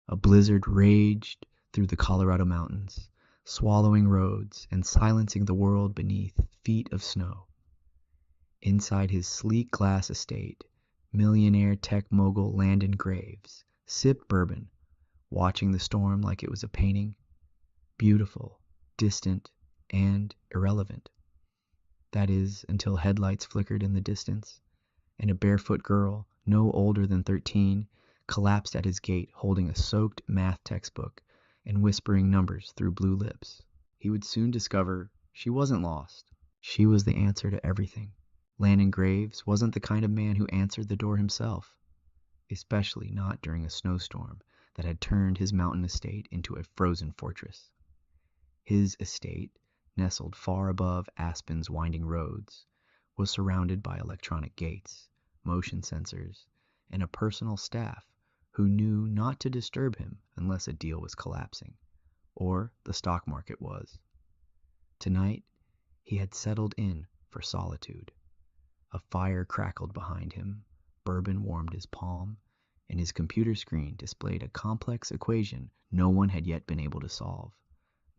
A blizzard raged through the Colorado mountains, swallowing roads and silencing the world beneath feet of snow. Inside his sleek glass estate, millionaire tech mogul Landon Graves sipped bourbon, watching the storm like it was a painting, beautiful, distant, and irrelevant. That is, until headlights flickered in the distance, and a barefoot girl, no older than 13, collapsed at his gate holding a soaked math textbook and whispering numbers through blue lips. He would soon discover she wasn't lost. She was the answer to everything. Landon Graves wasn't the kind of man who answered the door himself, especially not during a snowstorm that had turned his mountain estate into a frozen fortress. His estate, nestled far above Aspen's winding roads, was surrounded by electronic gates, motion sensors, and a personal staff who knew not to disturb him unless a deal was collapsing, or the stock market was. Tonight, he had settled in for solitude. A fire crackled behind him, bourbon warmed his palm, and his computer screen displayed a complex equation no one had yet been able to solve.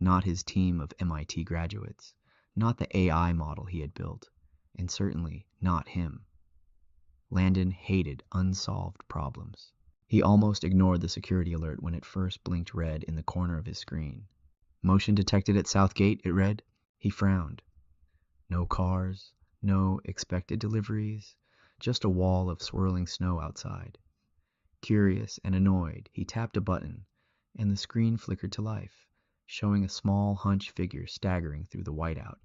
Not his team of MIT graduates, not the AI model he had built, and certainly not him. Landon hated unsolved problems. He almost ignored the security alert when it first blinked red in the corner of his screen. Motion detected at South Gate, it read. He frowned. No cars, no expected deliveries, just a wall of swirling snow outside. Curious and annoyed, he tapped a button, and the screen flickered to life, showing a small, hunched figure staggering through the whiteout.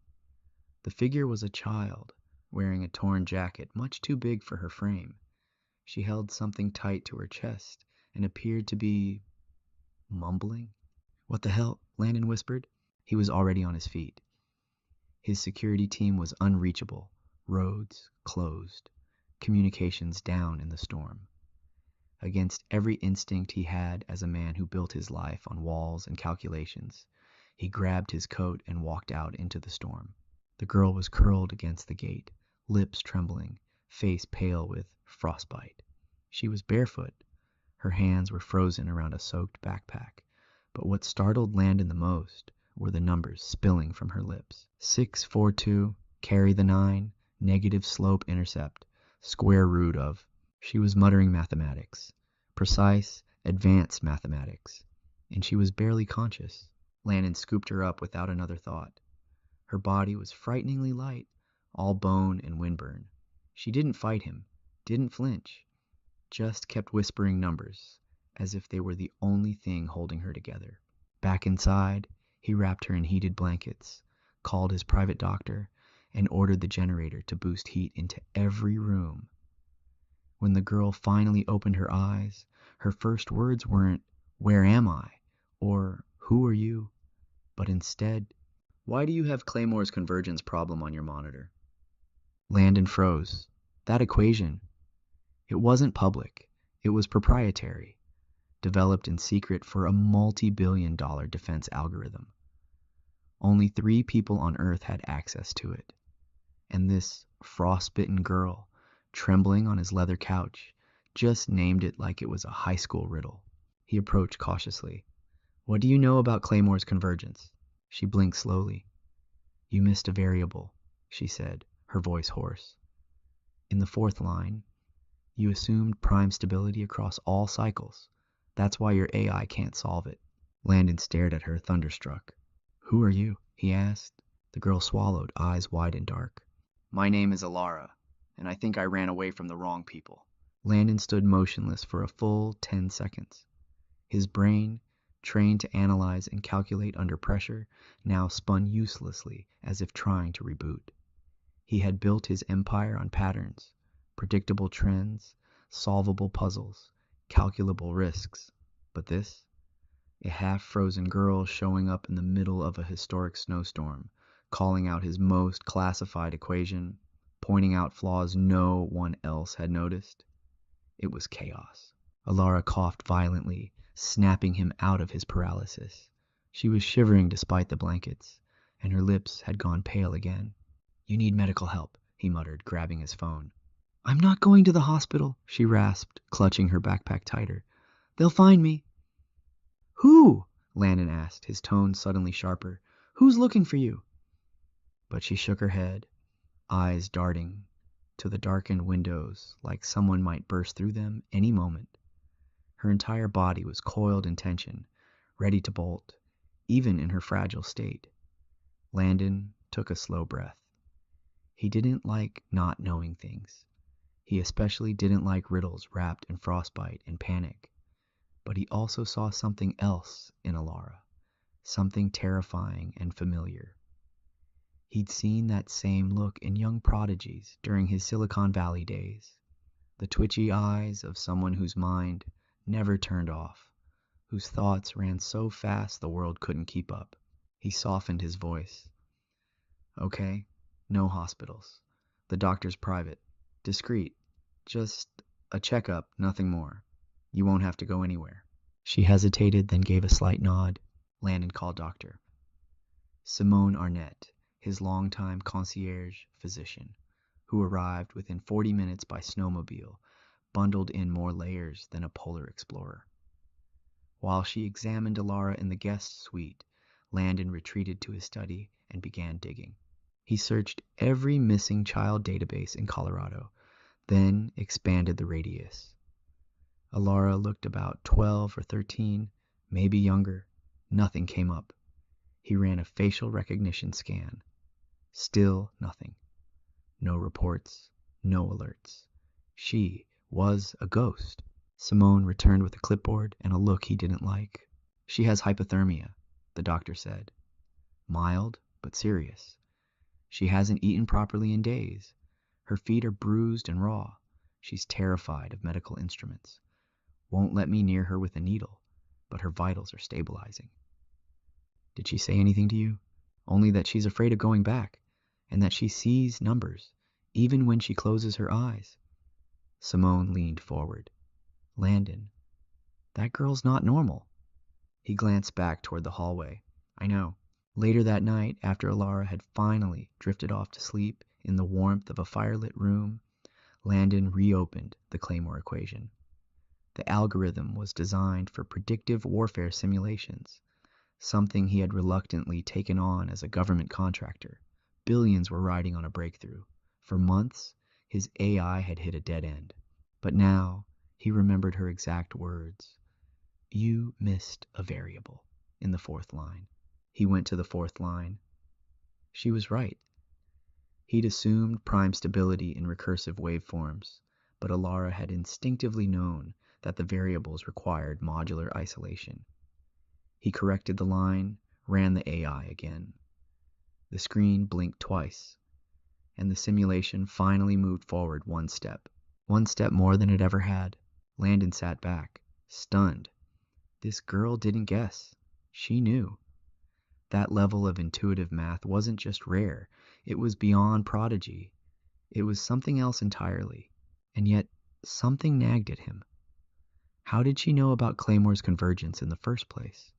The figure was a child, wearing a torn jacket much too big for her frame. She held something tight to her chest and appeared to be mumbling. "What the hell?" Landon whispered. He was already on his feet. His security team was unreachable, roads closed, communications down in the storm. Against every instinct he had as a man who built his life on walls and calculations, he grabbed his coat and walked out into the storm. The girl was curled against the gate, lips trembling, face pale with frostbite. She was barefoot. Her hands were frozen around a soaked backpack, but what startled Landon the most were the numbers spilling from her lips. 642, carry the 9, negative slope intercept, square root of. She was muttering mathematics, precise, advanced mathematics, and she was barely conscious. Landon scooped her up without another thought. Her body was frighteningly light, all bone and windburn. She didn't fight him, didn't flinch, just kept whispering numbers, as if they were the only thing holding her together. Back inside, he wrapped her in heated blankets, called his private doctor, and ordered the generator to boost heat into every room. When the girl finally opened her eyes, her first words weren't, "Where am I?" or "Who are you?" but instead, "Why do you have Claymore's convergence problem on your monitor?" Landon froze. That equation, it wasn't public. It was proprietary, developed in secret for a multi-billion-dollar defense algorithm. Only 3 people on Earth had access to it. And this frostbitten girl, trembling on his leather couch, just named it like it was a high school riddle. He approached cautiously. "What do you know about Claymore's convergence?" She blinked slowly. "You missed a variable," she said, her voice hoarse. "In the 4th line, you assumed prime stability across all cycles. That's why your AI can't solve it." Landon stared at her, thunderstruck. "Who are you?" he asked. The girl swallowed, eyes wide and dark. "My name is Alara, and I think I ran away from the wrong people." Landon stood motionless for a full 10 seconds. His brain, trained to analyze and calculate under pressure, now spun uselessly as if trying to reboot. He had built his empire on patterns, predictable trends, solvable puzzles, calculable risks. But this? A half-frozen girl showing up in the middle of a historic snowstorm, calling out his most classified equation, pointing out flaws no one else had noticed. It was chaos. Alara coughed violently, snapping him out of his paralysis. She was shivering despite the blankets, and her lips had gone pale again. "You need medical help," he muttered, grabbing his phone. "I'm not going to the hospital," she rasped, clutching her backpack tighter. "They'll find me." Who? Landon asked, his tone suddenly sharper. Who's looking for you? But she shook her head, eyes darting to the darkened windows like someone might burst through them any moment. Her entire body was coiled in tension, ready to bolt, even in her fragile state. Landon took a slow breath. He didn't like not knowing things. He especially didn't like riddles wrapped in frostbite and panic. But he also saw something else in Alara, something terrifying and familiar. He'd seen that same look in young prodigies during his Silicon Valley days, the twitchy eyes of someone whose mind never turned off, whose thoughts ran so fast the world couldn't keep up. He softened his voice. Okay, no hospitals. The doctor's private, discreet, just a checkup, nothing more. You won't have to go anywhere. She hesitated, then gave a slight nod. Landon called doctor. Simone Arnett, his longtime concierge physician, who arrived within 40 minutes by snowmobile, bundled in more layers than a polar explorer. While she examined Alara in the guest suite, Landon retreated to his study and began digging. He searched every missing child database in Colorado, then expanded the radius. Alara looked about 12 or 13, maybe younger. Nothing came up. He ran a facial recognition scan. Still nothing. No reports, no alerts. She was a ghost. Simone returned with a clipboard and a look he didn't like. She has hypothermia, the doctor said. Mild, but serious. She hasn't eaten properly in days. Her feet are bruised and raw. She's terrified of medical instruments. Won't let me near her with a needle, but her vitals are stabilizing. Did she say anything to you? Only that she's afraid of going back, and that she sees numbers, even when she closes her eyes. Simone leaned forward. Landon, that girl's not normal. He glanced back toward the hallway. I know. Later that night, after Alara had finally drifted off to sleep in the warmth of a firelit room, Landon reopened the Claymore equation. The algorithm was designed for predictive warfare simulations, something he had reluctantly taken on as a government contractor. Billions were riding on a breakthrough. For months, his AI had hit a dead end. But now, he remembered her exact words. You missed a variable in the fourth line. He went to the fourth line. She was right. He'd assumed prime stability in recursive waveforms, but Alara had instinctively known that the variables required modular isolation. He corrected the line, ran the AI again. The screen blinked twice, and the simulation finally moved forward one step more than it ever had. Landon sat back, stunned. This girl didn't guess. She knew. That level of intuitive math wasn't just rare, it was beyond prodigy. It was something else entirely, and yet something nagged at him. How did she know about Claymore's convergence in the first place?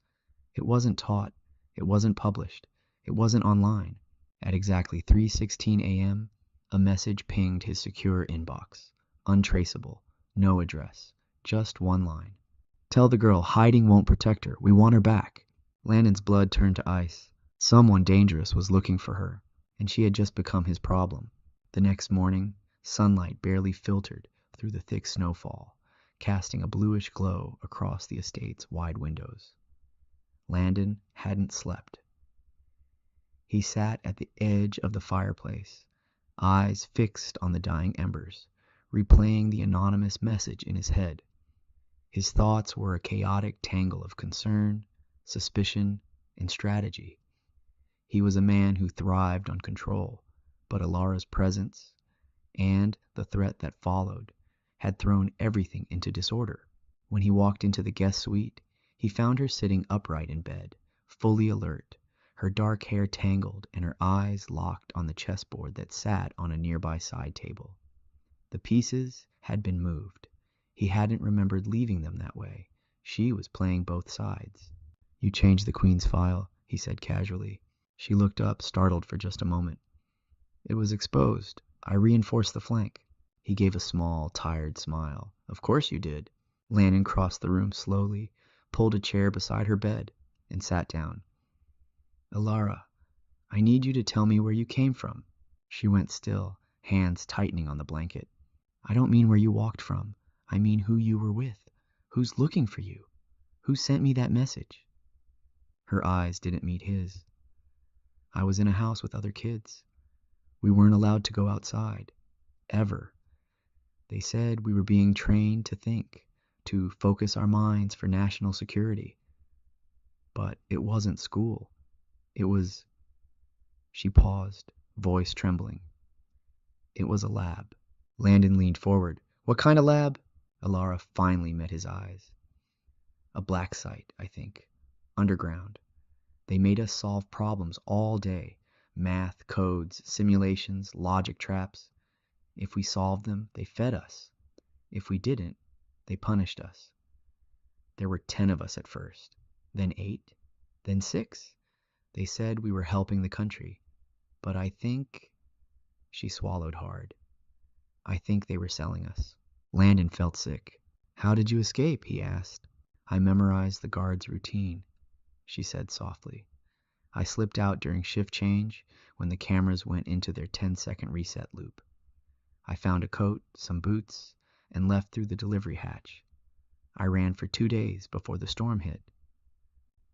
It wasn't taught, it wasn't published, it wasn't online. At exactly 3:16 a.m., a message pinged his secure inbox. Untraceable, no address, just one line. Tell the girl hiding won't protect her. We want her back. Landon's blood turned to ice. Someone dangerous was looking for her, and she had just become his problem. The next morning, sunlight barely filtered through the thick snowfall, casting a bluish glow across the estate's wide windows. Landon hadn't slept. He sat at the edge of the fireplace, eyes fixed on the dying embers, replaying the anonymous message in his head. His thoughts were a chaotic tangle of concern, suspicion, and strategy. He was a man who thrived on control, but Alara's presence, and the threat that followed, had thrown everything into disorder. When he walked into the guest suite, he found her sitting upright in bed, fully alert, her dark hair tangled and her eyes locked on the chessboard that sat on a nearby side table. The pieces had been moved. He hadn't remembered leaving them that way. She was playing both sides. You changed the queen's file, he said casually. She looked up, startled for just a moment. It was exposed. I reinforced the flank. He gave a small, tired smile. Of course you did. Landon crossed the room slowly, pulled a chair beside her bed, and sat down. Alara, I need you to tell me where you came from. She went still, hands tightening on the blanket. I don't mean where you walked from. I mean who you were with. Who's looking for you? Who sent me that message? Her eyes didn't meet his. I was in a house with other kids. We weren't allowed to go outside. Ever. They said we were being trained to think, to focus our minds for national security. But it wasn't school. It was... She paused, voice trembling. It was a lab. Landon leaned forward. What kind of lab? Alara finally met his eyes. A black site, I think. Underground. They made us solve problems all day. Math, codes, simulations, logic traps. If we solved them, they fed us. If we didn't, they punished us. There were 10 of us at first, then 8, then 6. They said we were helping the country. But I think... She swallowed hard. I think they were selling us. Landon felt sick. How did you escape? He asked. I memorized the guard's routine, she said softly. I slipped out during shift change when the cameras went into their 10-second reset loop. I found a coat, some boots, and left through the delivery hatch. I ran for 2 days before the storm hit.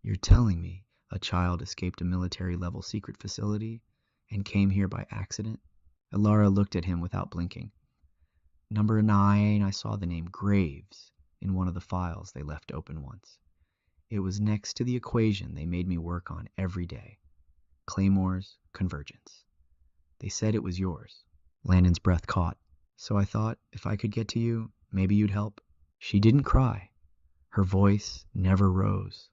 You're telling me a child escaped a military-level secret facility and came here by accident? Alara looked at him without blinking. Number 9, I saw the name Graves in one of the files they left open once. It was next to the equation they made me work on every day. Claymore's convergence. They said it was yours. Landon's breath caught. So I thought if I could get to you, maybe you'd help. She didn't cry. Her voice never rose.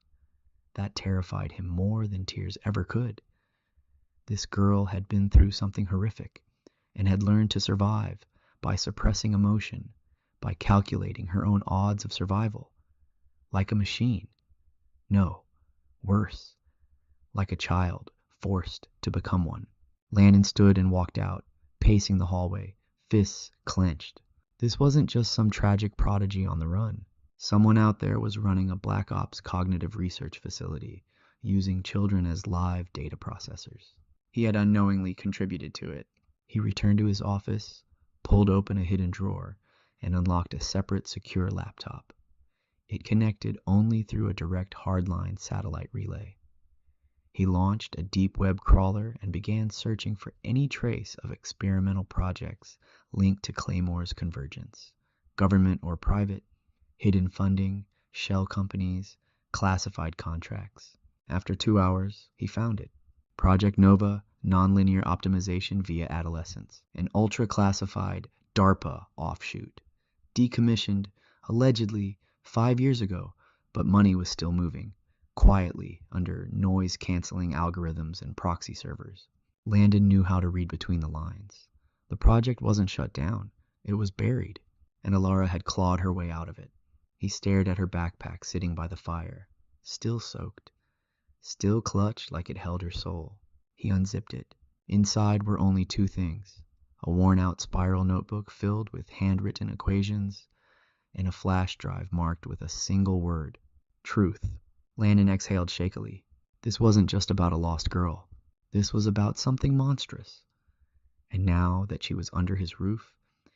That terrified him more than tears ever could. This girl had been through something horrific and had learned to survive by suppressing emotion, by calculating her own odds of survival. Like a machine. No, worse. Like a child, forced to become one. Landon stood and walked out, pacing the hallway, fists clenched. This wasn't just some tragic prodigy on the run. Someone out there was running a Black Ops cognitive research facility, using children as live data processors. He had unknowingly contributed to it. He returned to his office, pulled open a hidden drawer, and unlocked a separate secure laptop. It connected only through a direct hardline satellite relay. He launched a deep web crawler and began searching for any trace of experimental projects linked to Claymore's convergence, government or private, hidden funding, shell companies, classified contracts. After 2 hours, he found it. Project Nova, Nonlinear Optimization via Adolescence, an ultra-classified DARPA offshoot. Decommissioned, allegedly, 5 years ago, but money was still moving, quietly under noise-canceling algorithms and proxy servers. Landon knew how to read between the lines. The project wasn't shut down. It was buried, and Alara had clawed her way out of it. He stared at her backpack sitting by the fire, still soaked, still clutched like it held her soul. He unzipped it. Inside were only 2 things: a worn-out spiral notebook filled with handwritten equations, and a flash drive marked with a single word: truth. Landon exhaled shakily. This wasn't just about a lost girl. This was about something monstrous. And now that she was under his roof,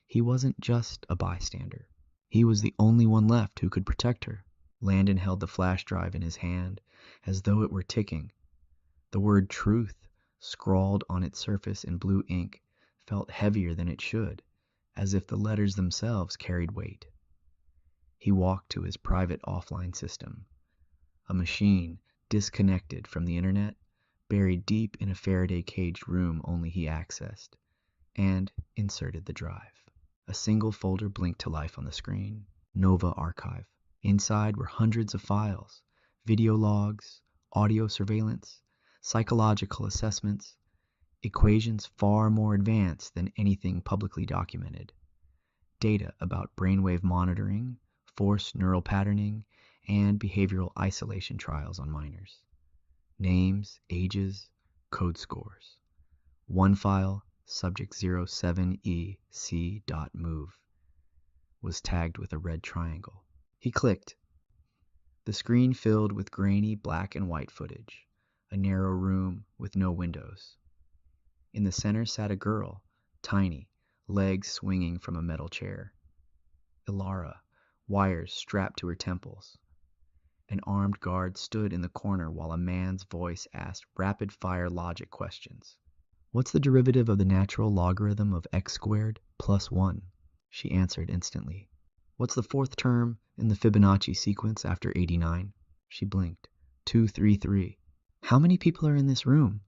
he wasn't just a bystander. He was the only one left who could protect her. Landon held the flash drive in his hand as though it were ticking. The word truth, scrawled on its surface in blue ink, felt heavier than it should, as if the letters themselves carried weight. He walked to his private offline system, a machine disconnected from the internet, buried deep in a Faraday-caged room only he accessed, and inserted the drive. A single folder blinked to life on the screen. Nova Archive. Inside were hundreds of files, video logs, audio surveillance, psychological assessments, equations far more advanced than anything publicly documented, data about brainwave monitoring, forced neural patterning, and behavioral isolation trials on minors. Names, ages, code scores. One file, subject 07EC.move, was tagged with a red triangle. He clicked. The screen filled with grainy black and white footage, a narrow room with no windows. In the center sat a girl, tiny, legs swinging from a metal chair. Ilara, wires strapped to her temples. An armed guard stood in the corner while a man's voice asked rapid-fire logic questions. What's the derivative of the natural logarithm of x squared plus 1? She answered instantly. What's the fourth term in the Fibonacci sequence after 89? She blinked. 233. How many people are in this room?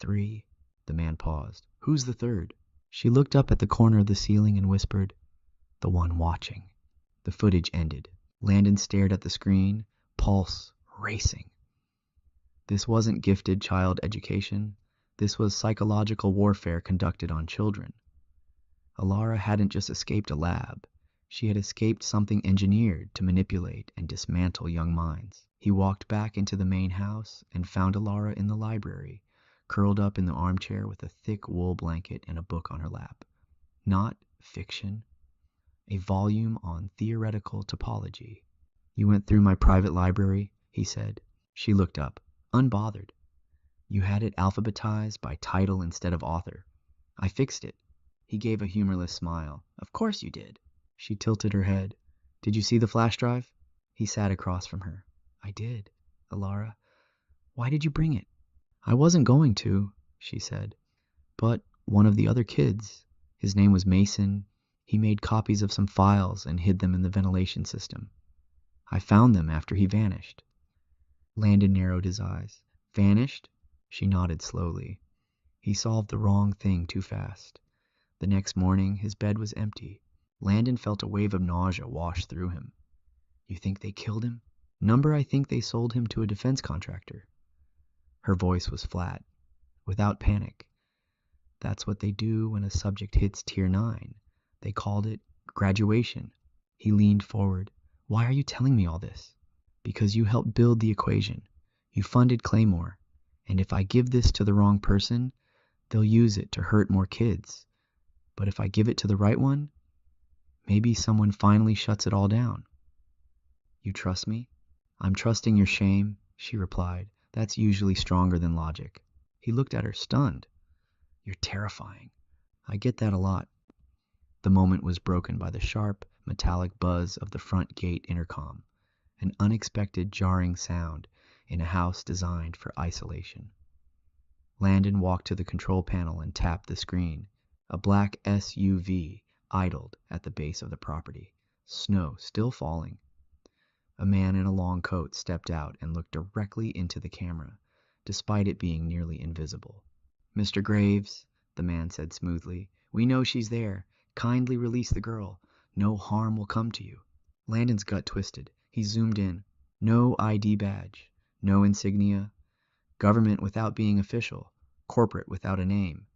3. The man paused. Who's the third? She looked up at the corner of the ceiling and whispered, the one watching. The footage ended. Landon stared at the screen, pulse racing. This wasn't gifted child education. This was psychological warfare conducted on children. Ilara hadn't just escaped a lab. She had escaped something engineered to manipulate and dismantle young minds. He walked back into the main house and found Ilara in the library, curled up in the armchair with a thick wool blanket and a book on her lap. Not fiction. A volume on theoretical topology. You went through my private library, he said. She looked up, unbothered. You had it alphabetized by title instead of author. I fixed it. He gave a humorless smile. Of course you did. She tilted her head. Did you see the flash drive? He sat across from her. I did. Ilara, why did you bring it? I wasn't going to, she said. But one of the other kids, his name was Mason, he made copies of some files and hid them in the ventilation system. I found them after he vanished. Landon narrowed his eyes. Vanished? She nodded slowly. He solved the wrong thing too fast. The next morning, his bed was empty. Landon felt a wave of nausea wash through him. You think they killed him? Number, I think they sold him to a defense contractor. Her voice was flat, without panic. That's what they do when a subject hits tier 9. They called it graduation. He leaned forward. Why are you telling me all this? Because you helped build the equation. You funded Claymore. And if I give this to the wrong person, they'll use it to hurt more kids. But if I give it to the right one, maybe someone finally shuts it all down. You trust me? I'm trusting your shame, she replied. That's usually stronger than logic. He looked at her, stunned. You're terrifying. I get that a lot. The moment was broken by the sharp, metallic buzz of the front gate intercom, an unexpected jarring sound in a house designed for isolation. Landon walked to the control panel and tapped the screen. A black SUV idled at the base of the property, snow still falling. A man in a long coat stepped out and looked directly into the camera, despite it being nearly invisible. Mr. Graves, the man said smoothly, we know she's there. Kindly release the girl. No harm will come to you. Landon's gut twisted. He zoomed in. No ID badge. No insignia. Government without being official. Corporate without a name.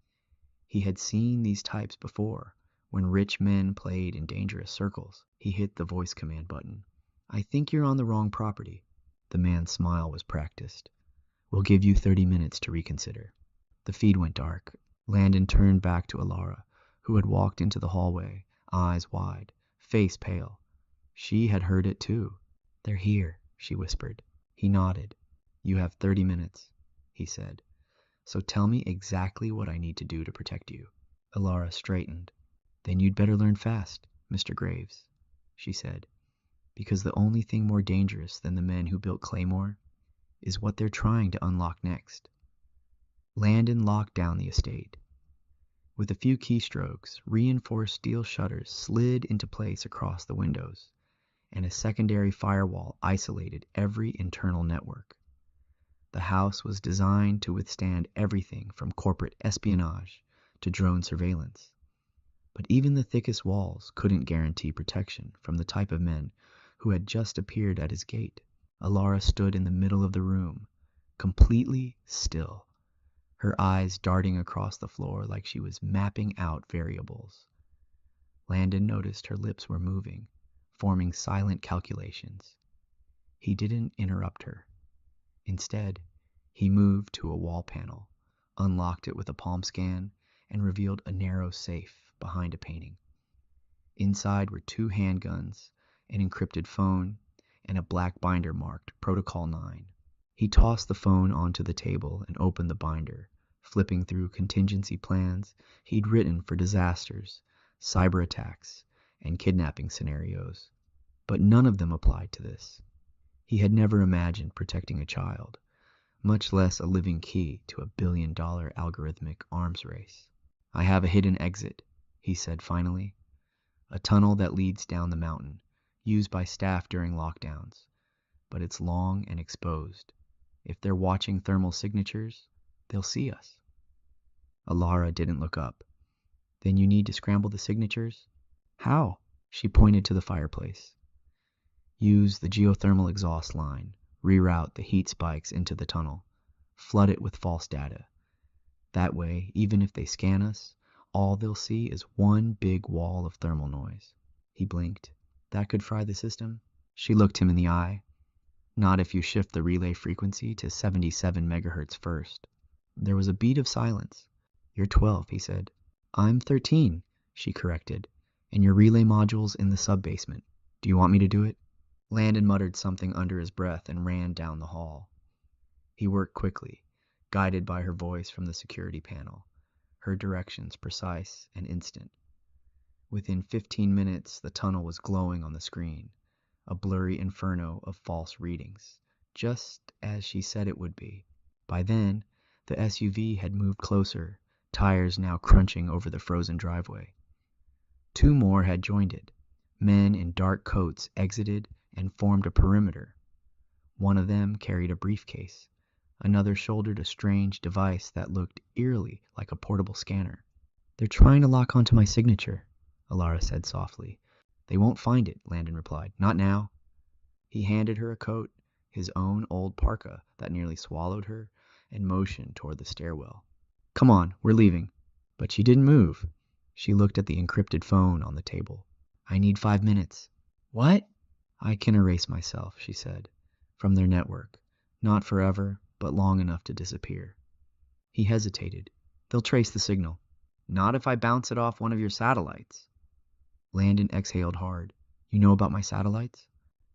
He had seen these types before, when rich men played in dangerous circles. He hit the voice command button. I think you're on the wrong property. The man's smile was practiced. We'll give you 30 minutes to reconsider. The feed went dark. Landon turned back to Ilara, who had walked into the hallway, eyes wide, face pale. She had heard it too. They're here, she whispered. He nodded. You have 30 minutes, he said. So tell me exactly what I need to do to protect you. Ilara straightened. Then you'd better learn fast, Mr. Graves, she said, because the only thing more dangerous than the men who built Claymore is what they're trying to unlock next. Landon locked down the estate. With a few keystrokes, reinforced steel shutters slid into place across the windows, and a secondary firewall isolated every internal network. The house was designed to withstand everything from corporate espionage to drone surveillance. But even the thickest walls couldn't guarantee protection from the type of men who had just appeared at his gate. Ilara stood in the middle of the room, completely still, her eyes darting across the floor like she was mapping out variables. Landon noticed her lips were moving, forming silent calculations. He didn't interrupt her. Instead, he moved to a wall panel, unlocked it with a palm scan, and revealed a narrow safe behind a painting. Inside were 2 handguns, an encrypted phone, and a black binder marked Protocol 9. He tossed the phone onto the table and opened the binder, flipping through contingency plans he'd written for disasters, cyber attacks, and kidnapping scenarios. But none of them applied to this. He had never imagined protecting a child, much less a living key to a billion-dollar algorithmic arms race. I have a hidden exit, he said finally. A tunnel that leads down the mountain, used by staff during lockdowns. But it's long and exposed. If they're watching thermal signatures, they'll see us. Alara didn't look up. Then you need to scramble the signatures? How? She pointed to the fireplace. Use the geothermal exhaust line. Reroute the heat spikes into the tunnel. Flood it with false data. That way, even if they scan us, all they'll see is one big wall of thermal noise. He blinked. That could fry the system? She looked him in the eye. Not if you shift the relay frequency to 77 megahertz first. There was a beat of silence. You're 12, he said. I'm 13, she corrected. And your relay module's in the sub-basement. Do you want me to do it? Landon muttered something under his breath and ran down the hall. He worked quickly, guided by her voice from the security panel, her directions precise and instant. Within 15 minutes, the tunnel was glowing on the screen, a blurry inferno of false readings, just as she said it would be. By then, the SUV had moved closer, tires now crunching over the frozen driveway. 2 more had joined it. Men in dark coats exited and formed a perimeter. One of them carried a briefcase. Another shouldered a strange device that looked eerily like a portable scanner. They're trying to lock onto my signature, Alara said softly. They won't find it, Landon replied. Not now. He handed her a coat, his own old parka that nearly swallowed her, and motioned toward the stairwell. Come on, we're leaving. But she didn't move. She looked at the encrypted phone on the table. I need 5 minutes. What? I can erase myself, she said, from their network. Not forever, but long enough to disappear. He hesitated. They'll trace the signal. Not if I bounce it off one of your satellites. Landon exhaled hard. You know about my satellites?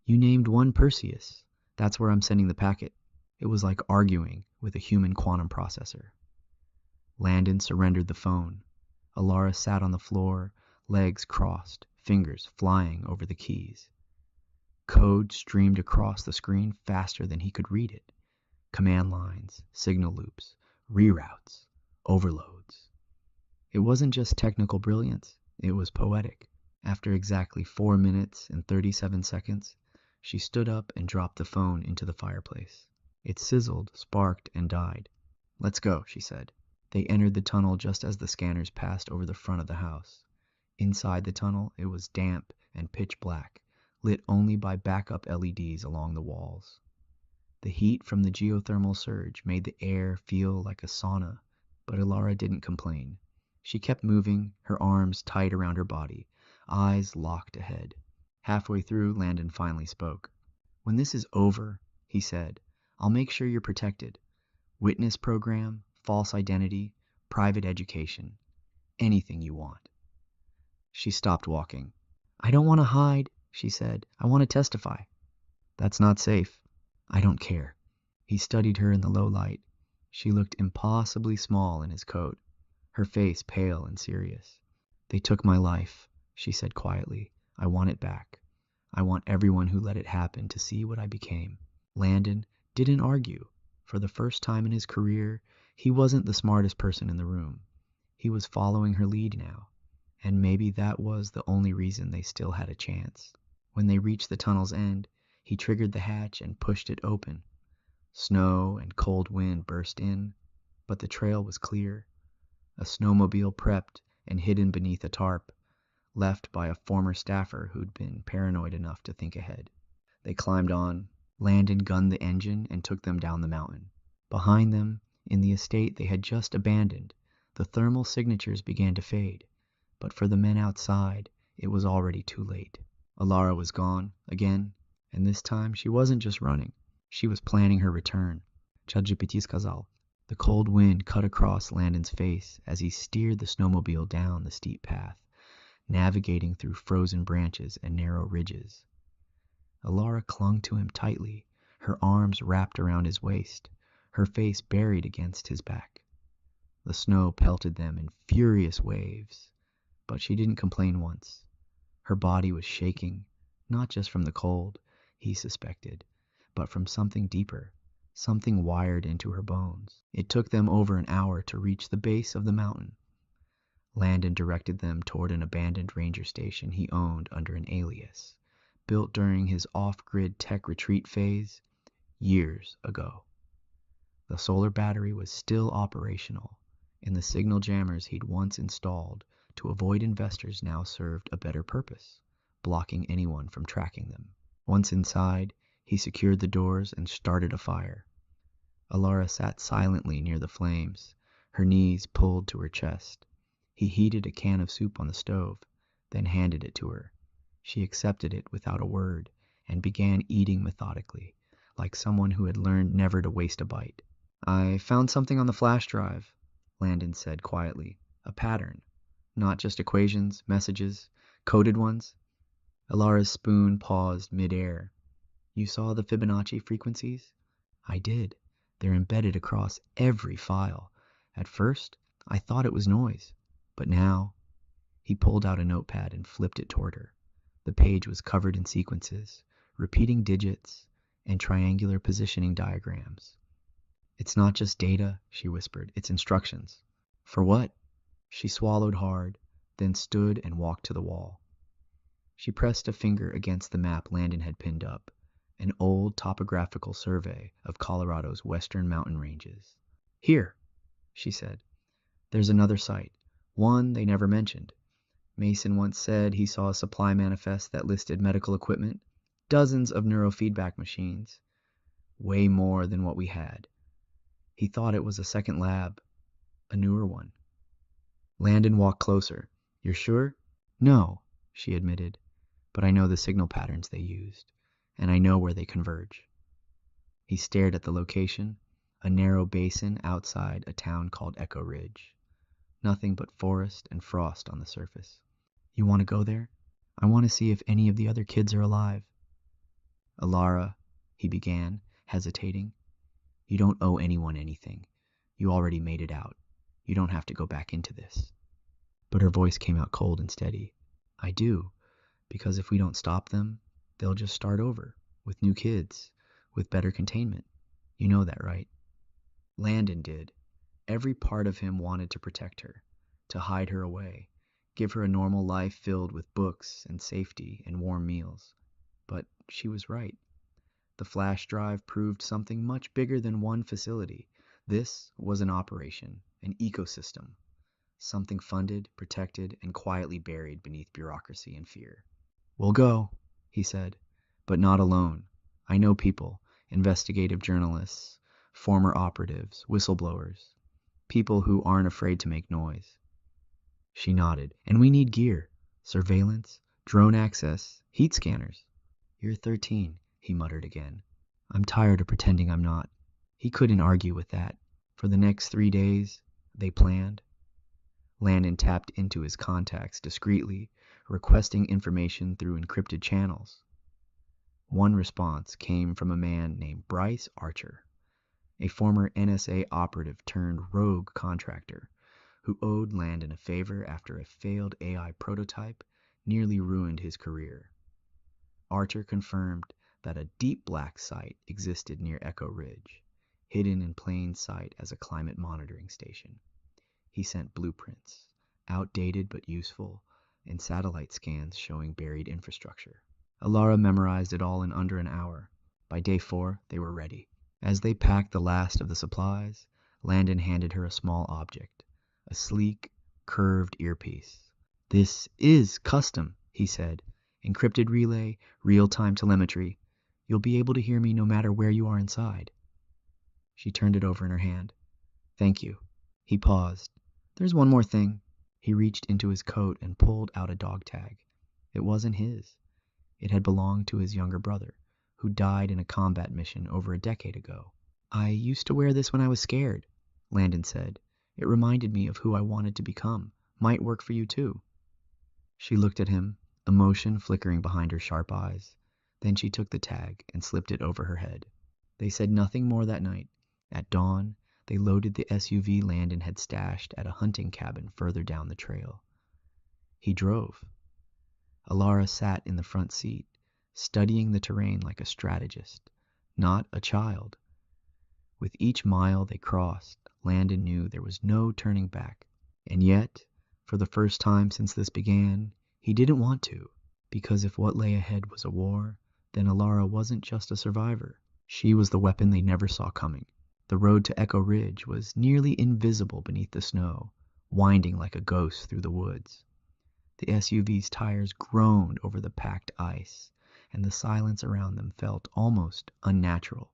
You named one Perseus. That's where I'm sending the packet. It was like arguing with a human quantum processor. Landon surrendered the phone. Alara sat on the floor, legs crossed, fingers flying over the keys. Code streamed across the screen faster than he could read it. Command lines, signal loops, reroutes, overloads. It wasn't just technical brilliance, it was poetic. After exactly 4 minutes and 37 seconds, she stood up and dropped the phone into the fireplace. It sizzled, sparked, and died. Let's go, she said. They entered the tunnel just as the scanners passed over the front of the house. Inside the tunnel, it was damp and pitch black, lit only by backup LEDs along the walls. The heat from the geothermal surge made the air feel like a sauna, but Alara didn't complain. She kept moving, her arms tight around her body, eyes locked ahead. Halfway through, Landon finally spoke. When this is over, he said, I'll make sure you're protected. Witness program, false identity, private education. Anything you want. She stopped walking. I don't want to hide, she said. I want to testify. That's not safe. I don't care. He studied her in the low light. She looked impossibly small in his coat, her face pale and serious. They took my life, she said quietly. I want it back. I want everyone who let it happen to see what I became. Landon didn't argue. For the first time in his career, he wasn't the smartest person in the room. He was following her lead now. And maybe that was the only reason they still had a chance. When they reached the tunnel's end, he triggered the hatch and pushed it open. Snow and cold wind burst in, but the trail was clear. A snowmobile prepped and hidden beneath a tarp, left by a former staffer who'd been paranoid enough to think ahead. They climbed on. Landon gunned the engine and took them down the mountain. Behind them, in the estate they had just abandoned, the thermal signatures began to fade. But for the men outside, it was already too late. Alara was gone, again, and this time she wasn't just running. She was planning her return. ChatGPT сказал. The cold wind cut across Landon's face as he steered the snowmobile down the steep path, navigating through frozen branches and narrow ridges. Alara clung to him tightly, her arms wrapped around his waist, her face buried against his back. The snow pelted them in furious waves, but she didn't complain once. Her body was shaking, not just from the cold, he suspected, but from something deeper, something wired into her bones. It took them over an hour to reach the base of the mountain. Landon directed them toward an abandoned ranger station he owned under an alias, built during his off-grid tech retreat phase years ago. The solar battery was still operational, and the signal jammers he'd once installed to avoid investors now served a better purpose, blocking anyone from tracking them. Once inside, he secured the doors and started a fire. Alara sat silently near the flames, her knees pulled to her chest. He heated a can of soup on the stove, then handed it to her. She accepted it without a word and began eating methodically, like someone who had learned never to waste a bite. "I found something on the flash drive," Landon said quietly. "A pattern. Not just equations, messages, coded ones." Alara's spoon paused mid-air. "You saw the Fibonacci frequencies?" "I did. They're embedded across every file. At first, I thought it was noise. But now..." He pulled out a notepad and flipped it toward her. The page was covered in sequences, repeating digits, and triangular positioning diagrams. "It's not just data," she whispered. "It's instructions." "For what?" She swallowed hard, then stood and walked to the wall. She pressed a finger against the map Landon had pinned up, an old topographical survey of Colorado's western mountain ranges. "Here," she said. "There's another site, one they never mentioned. Mason once said he saw a supply manifest that listed medical equipment, dozens of neurofeedback machines, way more than what we had. He thought it was a second lab, a newer one." Landon walked closer. "You're sure?" "No," she admitted, "but I know the signal patterns they used, and I know where they converge." He stared at the location, a narrow basin outside a town called Echo Ridge. Nothing but forest and frost on the surface. "You want to go there? I want to see if any of the other kids are alive." "Alara," he began, hesitating. "You don't owe anyone anything. You already made it out. You don't have to go back into this." But her voice came out cold and steady. "I do, because if we don't stop them, they'll just start over, with new kids, with better containment. You know that, right?" Landon did. Every part of him wanted to protect her, to hide her away, give her a normal life filled with books and safety and warm meals. But she was right. The flash drive proved something much bigger than one facility. This was an operation, an ecosystem, something funded, protected, and quietly buried beneath bureaucracy and fear. "We'll go," he said, "but not alone. I know people, investigative journalists, former operatives, whistleblowers, people who aren't afraid to make noise." She nodded. "And we need gear, surveillance, drone access, heat scanners." "You're 13, he muttered again. "I'm tired of pretending I'm not." He couldn't argue with that. For the next 3 days, they planned. Landon tapped into his contacts discreetly, requesting information through encrypted channels. One response came from a man named Bryce Archer, a former NSA operative turned rogue contractor who owed Landon a favor after a failed AI prototype nearly ruined his career. Archer confirmed that a deep black site existed near Echo Ridge, hidden in plain sight as a climate monitoring station. He sent blueprints, outdated but useful, and satellite scans showing buried infrastructure. Alara memorized it all in under an hour. By day 4, they were ready. As they packed the last of the supplies, Landon handed her a small object, a sleek, curved earpiece. "This is custom," he said. "Encrypted relay, real-time telemetry. You'll be able to hear me no matter where you are inside." She turned it over in her hand. "Thank you." He paused. "There's one more thing." He reached into his coat and pulled out a dog tag. It wasn't his. It had belonged to his younger brother, who died in a combat mission over a decade ago. "I used to wear this when I was scared," Landon said. "It reminded me of who I wanted to become. Might work for you too." She looked at him, emotion flickering behind her sharp eyes. Then she took the tag and slipped it over her head. They said nothing more that night. At dawn, they loaded the SUV Landon had stashed at a hunting cabin further down the trail. He drove. Alara sat in the front seat, studying the terrain like a strategist, not a child. With each mile they crossed, Landon knew there was no turning back. And yet, for the first time since this began, he didn't want to, because if what lay ahead was a war, then Alara wasn't just a survivor. She was the weapon they never saw coming. The road to Echo Ridge was nearly invisible beneath the snow, winding like a ghost through the woods. The SUV's tires groaned over the packed ice, and the silence around them felt almost unnatural.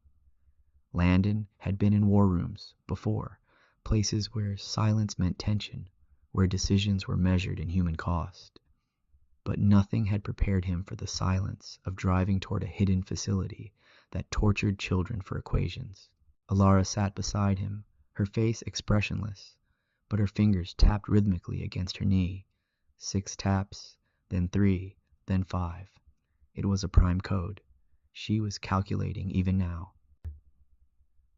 Landon had been in war rooms before, places where silence meant tension, where decisions were measured in human cost. But nothing had prepared him for the silence of driving toward a hidden facility that tortured children for equations. Alara sat beside him, her face expressionless, but her fingers tapped rhythmically against her knee. 6 taps, then 3, then 5. It was a prime code. She was calculating even now.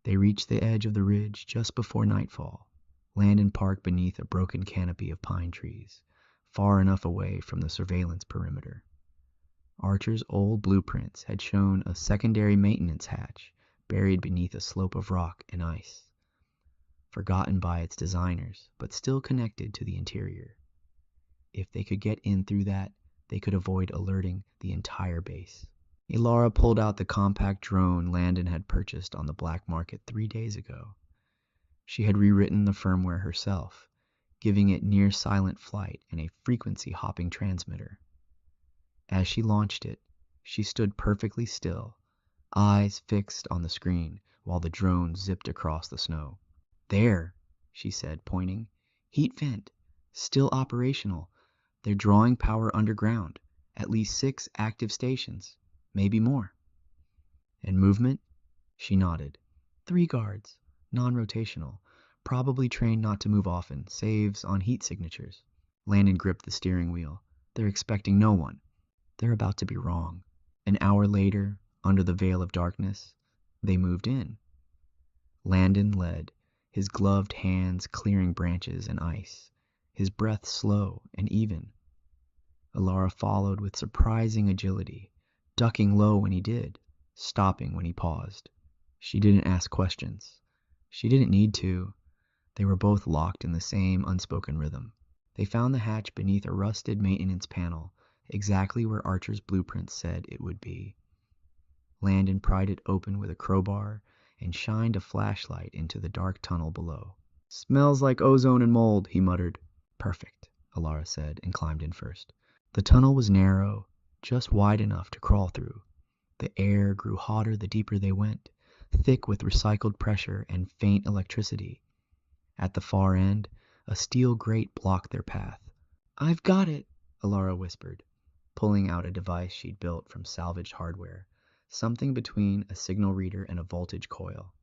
They reached the edge of the ridge just before nightfall. Landon parked beneath a broken canopy of pine trees, far enough away from the surveillance perimeter. Archer's old blueprints had shown a secondary maintenance hatch buried beneath a slope of rock and ice, forgotten by its designers, but still connected to the interior. If they could get in through that, they could avoid alerting the entire base. Alara pulled out the compact drone Landon had purchased on the black market 3 days ago. She had rewritten the firmware herself, giving it near-silent flight and a frequency-hopping transmitter. As she launched it, she stood perfectly still, eyes fixed on the screen while the drone zipped across the snow. "There," she said, pointing. "Heat vent. Still operational. They're drawing power underground. At least 6 active stations. Maybe more." "And movement?" She nodded. 3 guards. Non-rotational. Probably trained not to move often. Saves on heat signatures." Landon gripped the steering wheel. "They're expecting no one. They're about to be wrong." An hour later, under the veil of darkness, they moved in. Landon led, his gloved hands clearing branches and ice, his breath slow and even. Alara followed with surprising agility, ducking low when he did, stopping when he paused. She didn't ask questions. She didn't need to. They were both locked in the same unspoken rhythm. They found the hatch beneath a rusted maintenance panel, exactly where Archer's blueprint said it would be. Landon pried it open with a crowbar and shined a flashlight into the dark tunnel below. "Smells like ozone and mold," he muttered. "Perfect," Alara said, and climbed in first. The tunnel was narrow, just wide enough to crawl through. The air grew hotter the deeper they went, thick with recycled pressure and faint electricity. At the far end, a steel grate blocked their path. "I've got it," Alara whispered, pulling out a device she'd built from salvaged hardware, something between a signal reader and a voltage coil.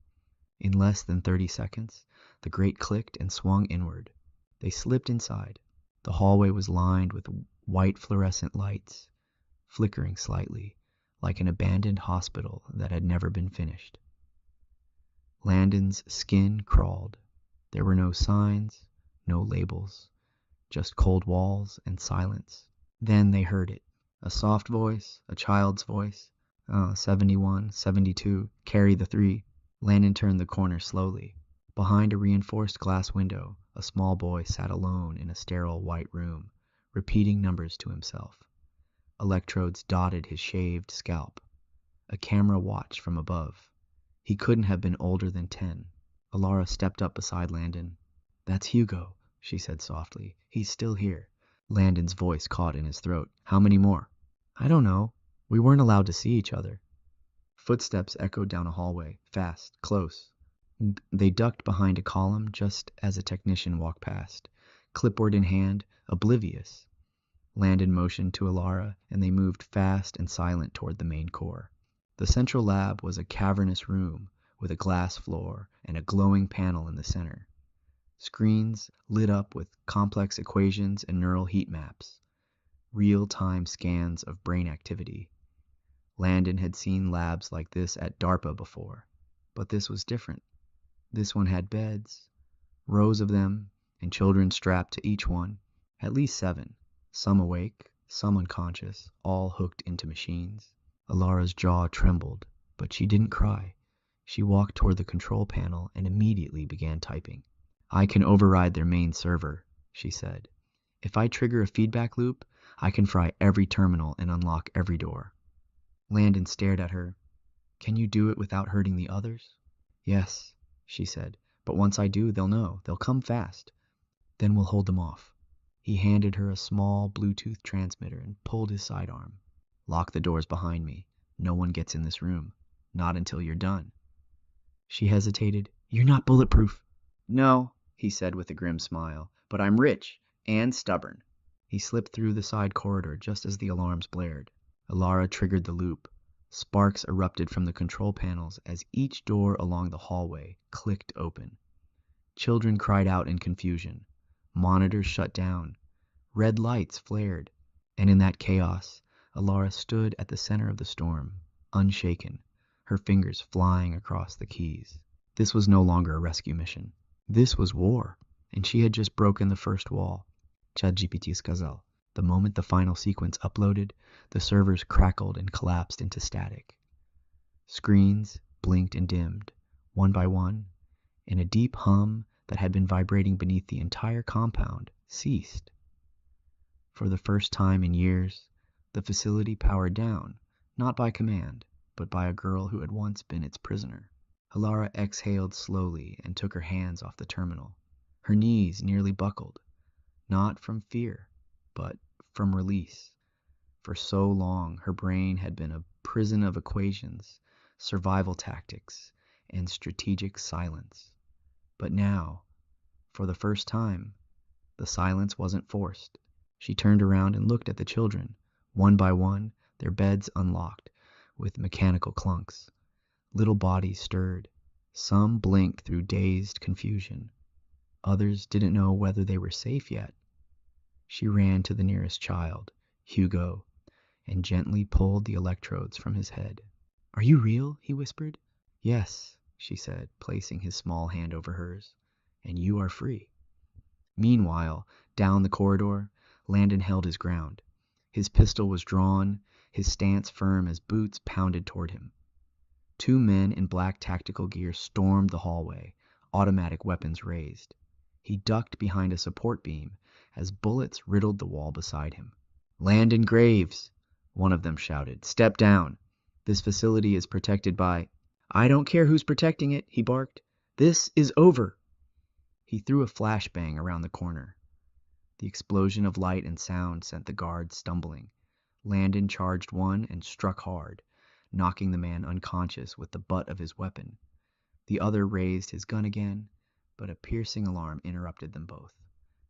In less than 30 seconds, the grate clicked and swung inward. They slipped inside. The hallway was lined with white fluorescent lights, flickering slightly, like an abandoned hospital that had never been finished. Landon's skin crawled. There were no signs, no labels, just cold walls and silence. Then they heard it. A soft voice, a child's voice. 71, 72, carry the 3. Landon turned the corner slowly. Behind a reinforced glass window, a small boy sat alone in a sterile white room, repeating numbers to himself. Electrodes dotted his shaved scalp. A camera watched from above. He couldn't have been older than 10. Alara stepped up beside Landon. "That's Hugo," she said softly. "He's still here." Landon's voice caught in his throat. "How many more?" "I don't know. We weren't allowed to see each other." Footsteps echoed down a hallway, fast, close. They ducked behind a column just as a technician walked past, clipboard in hand, oblivious. Landon motioned to Alara, and they moved fast and silent toward the main core. The central lab was a cavernous room with a glass floor and a glowing panel in the center. Screens lit up with complex equations and neural heat maps, real-time scans of brain activity. Landon had seen labs like this at DARPA before, but this was different. This one had beds, rows of them, and children strapped to each one, at least 7, some awake, some unconscious, all hooked into machines. Alara's jaw trembled, but she didn't cry. She walked toward the control panel and immediately began typing. "I can override their main server," she said. "If I trigger a feedback loop, I can fry every terminal and unlock every door." Landon stared at her. "Can you do it without hurting the others?" "Yes," she said. "But once I do, they'll know. They'll come fast. Then we'll hold them off." He handed her a small Bluetooth transmitter and pulled his sidearm. "Lock the doors behind me. No one gets in this room. Not until you're done." She hesitated. "You're not bulletproof." "No," he said with a grim smile, "but I'm rich and stubborn." He slipped through the side corridor just as the alarms blared. Alara triggered the loop. Sparks erupted from the control panels as each door along the hallway clicked open. Children cried out in confusion. Monitors shut down. Red lights flared. And in that chaos, Alara stood at the center of the storm, unshaken, her fingers flying across the keys. This was no longer a rescue mission. This was war, and she had just broken the first wall. ChatGPT сказал. The moment the final sequence uploaded, the servers crackled and collapsed into static. Screens blinked and dimmed, one by one, and a deep hum that had been vibrating beneath the entire compound ceased. For the first time in years, the facility powered down, not by command, but by a girl who had once been its prisoner. Alara exhaled slowly and took her hands off the terminal. Her knees nearly buckled, not from fear, but from release. For so long, her brain had been a prison of equations, survival tactics, and strategic silence. But now, for the first time, the silence wasn't forced. She turned around and looked at the children, one by one, their beds unlocked with mechanical clunks. Little bodies stirred. Some blinked through dazed confusion. Others didn't know whether they were safe yet. She ran to the nearest child, Hugo, and gently pulled the electrodes from his head. "Are you real?" he whispered. "Yes," she said, placing his small hand over hers. "And you are free." Meanwhile, down the corridor, Landon held his ground. His pistol was drawn, his stance firm as boots pounded toward him. 2 men in black tactical gear stormed the hallway, automatic weapons raised. He ducked behind a support beam as bullets riddled the wall beside him. "Landon Graves," one of them shouted. "Step down. This facility is protected by—" "I don't care who's protecting it," he barked. "This is over." He threw a flashbang around the corner. The explosion of light and sound sent the guards stumbling. Landon charged one and struck hard, knocking the man unconscious with the butt of his weapon. The other raised his gun again, but a piercing alarm interrupted them both.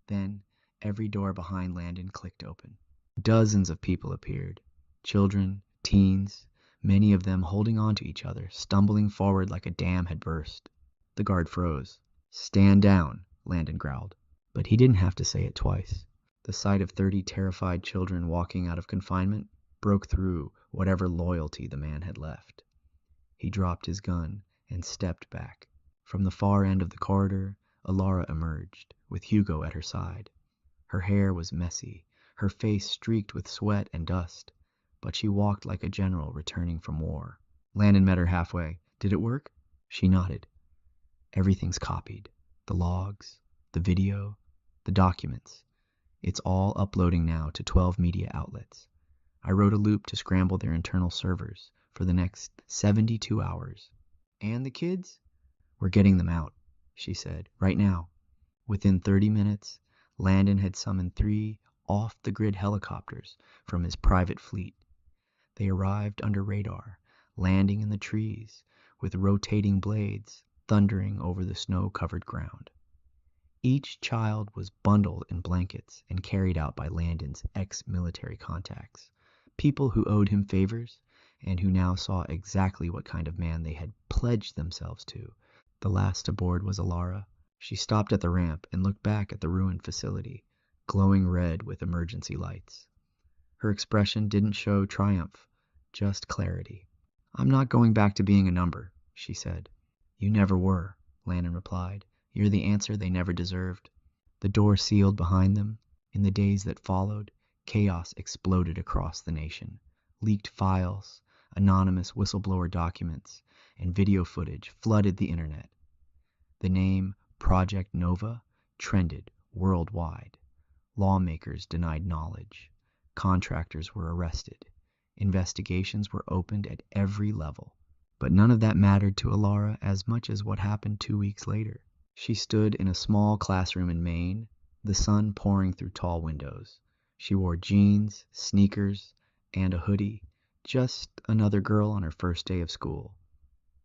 Then every door behind Landon clicked open. Dozens of people appeared. Children, teens, many of them holding on to each other, stumbling forward like a dam had burst. The guard froze. "Stand down," Landon growled. But he didn't have to say it twice. The sight of 30 terrified children walking out of confinement broke through whatever loyalty the man had left. He dropped his gun and stepped back. From the far end of the corridor, Alara emerged, with Hugo at her side. Her hair was messy, her face streaked with sweat and dust, but she walked like a general returning from war. Landon met her halfway. "Did it work?" She nodded. "Everything's copied. The logs, the video, the documents. It's all uploading now to 12 media outlets. I wrote a loop to scramble their internal servers for the next 72 hours. And the kids? We're getting them out," she said, "right now." Within 30 minutes, Landon had summoned 3 off-the-grid helicopters from his private fleet. They arrived under radar, landing in the trees, with rotating blades thundering over the snow-covered ground. Each child was bundled in blankets and carried out by Landon's ex-military contacts, people who owed him favors and who now saw exactly what kind of man they had pledged themselves to. The last aboard was Alara. She stopped at the ramp and looked back at the ruined facility, glowing red with emergency lights. Her expression didn't show triumph, just clarity. "I'm not going back to being a number," she said. "You never were," Landon replied. "You're the answer they never deserved." The door sealed behind them. In the days that followed, chaos exploded across the nation. Leaked files, anonymous whistleblower documents, and video footage flooded the internet. The name Project Nova trended worldwide. Lawmakers denied knowledge. Contractors were arrested. Investigations were opened at every level. But none of that mattered to Alara as much as what happened 2 weeks later. She stood in a small classroom in Maine, the sun pouring through tall windows. She wore jeans, sneakers, and a hoodie, just another girl on her first day of school.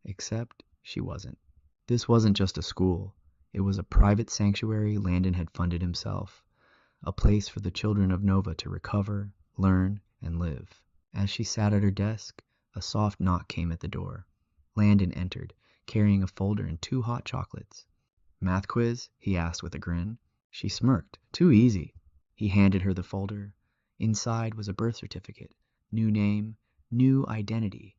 Except she wasn't. This wasn't just a school. It was a private sanctuary Landon had funded himself, a place for the children of Nova to recover, learn, and live. As she sat at her desk, a soft knock came at the door. Landon entered, carrying a folder and 2 hot chocolates. "Math quiz?" he asked with a grin. She smirked. "Too easy." He handed her the folder. Inside was a birth certificate, new name, new identity,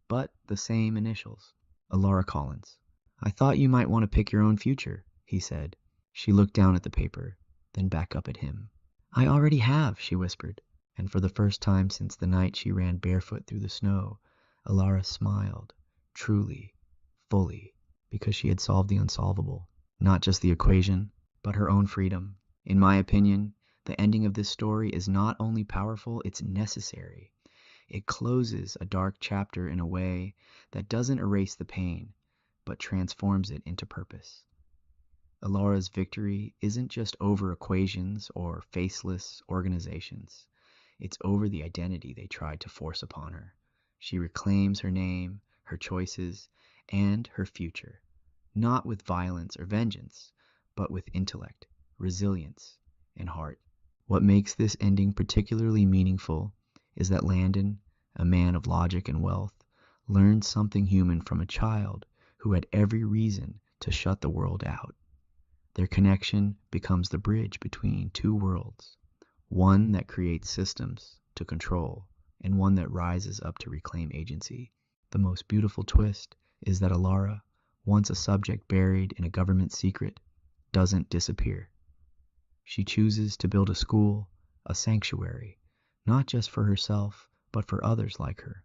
but the same initials. Alara Collins. "I thought you might want to pick your own future," he said. She looked down at the paper, then back up at him. "I already have," she whispered. And for the first time since the night she ran barefoot through the snow, Alara smiled, truly, fully, because she had solved the unsolvable. Not just the equation, but her own freedom. In my opinion, the ending of this story is not only powerful, it's necessary. It closes a dark chapter in a way that doesn't erase the pain, but transforms it into purpose. Alara's victory isn't just over equations or faceless organizations. It's over the identity they tried to force upon her. She reclaims her name, her choices, and her future. Not with violence or vengeance, but with intellect, resilience, and heart. What makes this ending particularly meaningful is that Landon, a man of logic and wealth, learned something human from a child who had every reason to shut the world out. Their connection becomes the bridge between 2 worlds, one that creates systems to control and one that rises up to reclaim agency. The most beautiful twist is that Alara, once a subject buried in a government secret, doesn't disappear. She chooses to build a school, a sanctuary, not just for herself, but for others like her.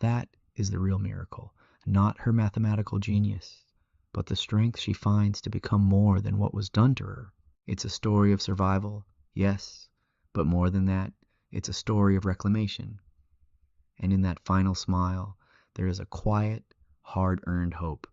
That is the real miracle, not her mathematical genius, but the strength she finds to become more than what was done to her. It's a story of survival, yes, but more than that, it's a story of reclamation. And in that final smile, there is a quiet, hard-earned hope.